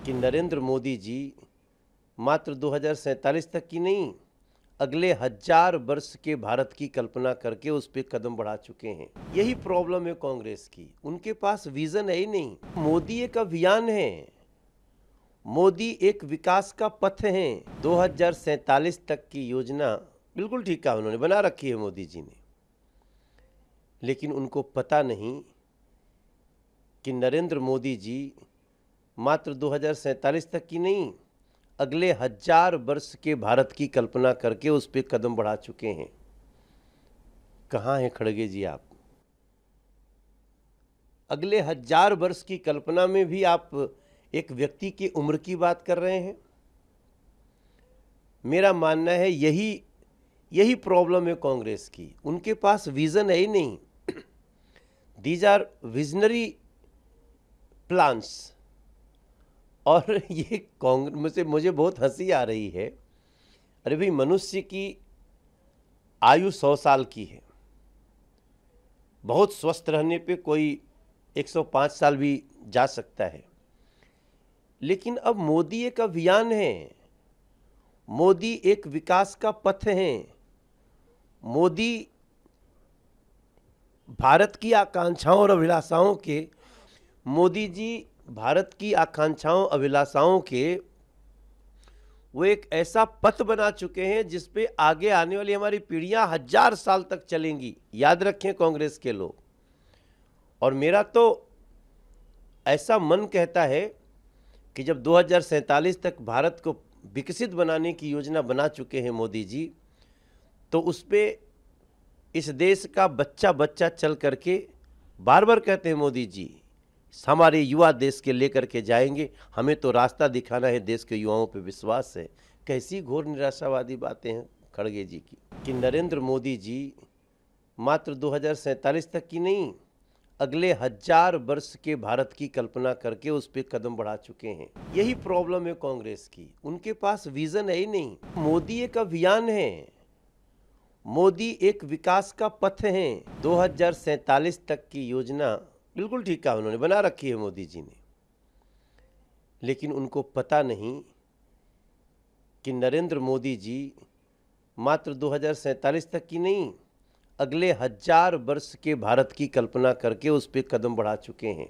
कि नरेंद्र मोदी जी मात्र 2047 तक की नहीं, अगले 1000 वर्ष के भारत की कल्पना करके उस पर कदम बढ़ा चुके हैं। यही प्रॉब्लम है कांग्रेस की, उनके पास विजन है ही नहीं। मोदी एक अभियान है, मोदी एक विकास का पथ है। 2047 तक की योजना बिल्कुल ठीक कहा उन्होंने, बना रखी है मोदी जी ने, लेकिन उनको पता नहीं कि नरेंद्र मोदी जी मात्र 2047 तक की नहीं, अगले 1000 वर्ष के भारत की कल्पना करके उस पर कदम बढ़ा चुके हैं। कहाँ हैं खड़गे जी आप? अगले 1000 वर्ष की कल्पना में भी आप एक व्यक्ति की उम्र की बात कर रहे हैं। मेरा मानना है यही प्रॉब्लम है कांग्रेस की, उनके पास विजन है ही नहीं। These are visionary plans. और ये कांग्रेस, मुझे बहुत हंसी आ रही है। अरे भाई, मनुष्य की आयु 100 साल की है, बहुत स्वस्थ रहने पे कोई 105 साल भी जा सकता है, लेकिन अब मोदी एक अभियान है, मोदी एक विकास का पथ है। मोदी भारत की आकांक्षाओं और अभिलाषाओं के, मोदी जी भारत की आकांक्षाओं अभिलाषाओं के वो एक ऐसा पथ बना चुके हैं जिस पे आगे आने वाली हमारी पीढ़ियां 1000 साल तक चलेंगी। याद रखें कांग्रेस के लोग। और मेरा तो ऐसा मन कहता है कि जब 2047 तक भारत को विकसित बनाने की योजना बना चुके हैं मोदी जी, तो उस पे इस देश का बच्चा बच्चा चल करके बार बार कहते हैं मोदी जी हमारे युवा देश के लेकर के जाएंगे, हमें तो रास्ता दिखाना है, देश के युवाओं पे विश्वास है। कैसी घोर निराशावादी बातें हैं खड़गे जी की कि नरेंद्र मोदी जी मात्र 2047 तक की नहीं, अगले 1000 वर्ष के भारत की कल्पना करके उस पर कदम बढ़ा चुके हैं। यही प्रॉब्लम है कांग्रेस की, उनके पास विजन है ही नहीं। मोदी एक अभियान है, मोदी एक विकास का पथ है। 2047 तक की योजना बिल्कुल ठीक कहा उन्होंने, बना रखी है मोदी जी ने, लेकिन उनको पता नहीं कि नरेंद्र मोदी जी मात्र 2047 तक की नहीं, अगले 1000 वर्ष के भारत की कल्पना करके उस पर कदम बढ़ा चुके हैं।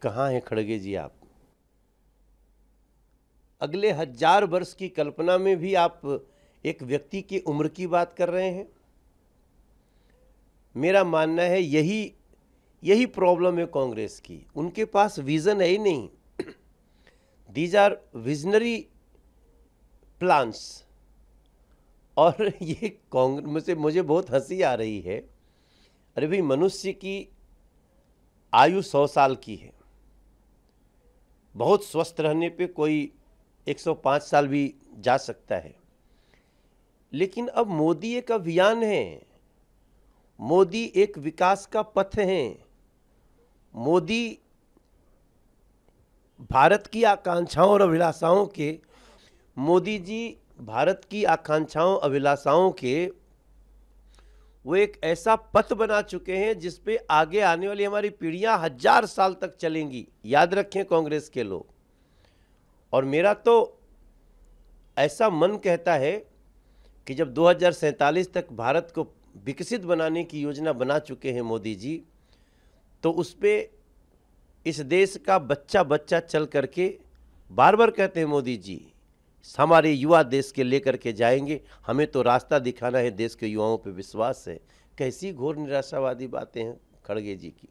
कहाँ हैं खड़गे जी आप? अगले 1000 वर्ष की कल्पना में भी आप एक व्यक्ति की उम्र की बात कर रहे हैं। मेरा मानना है यही प्रॉब्लम है कांग्रेस की, उनके पास विजन है ही नहीं। These are visionary plans. और ये कांग्रेस, मुझे बहुत हंसी आ रही है। अरे भाई, मनुष्य की आयु 100 साल की है, बहुत स्वस्थ रहने पे कोई 105 साल भी जा सकता है, लेकिन अब मोदी एक अभियान है, मोदी एक विकास का पथ है। मोदी भारत की आकांक्षाओं और अभिलाषाओं के, मोदी जी भारत की आकांक्षाओं अभिलाषाओं के वो एक ऐसा पथ बना चुके हैं जिस पे आगे आने वाली हमारी पीढ़ियां 1000 साल तक चलेंगी। याद रखें कांग्रेस के लोग। और मेरा तो ऐसा मन कहता है कि जब 2047 तक भारत को विकसित बनाने की योजना बना चुके हैं मोदी जी, तो उस पे इस देश का बच्चा बच्चा चल करके बार बार कहते हैं मोदी जी हमारे युवा देश के लेकर के जाएंगे, हमें तो रास्ता दिखाना है, देश के युवाओं पे विश्वास है। कैसी घोर निराशावादी बातें हैं खड़गे जी की।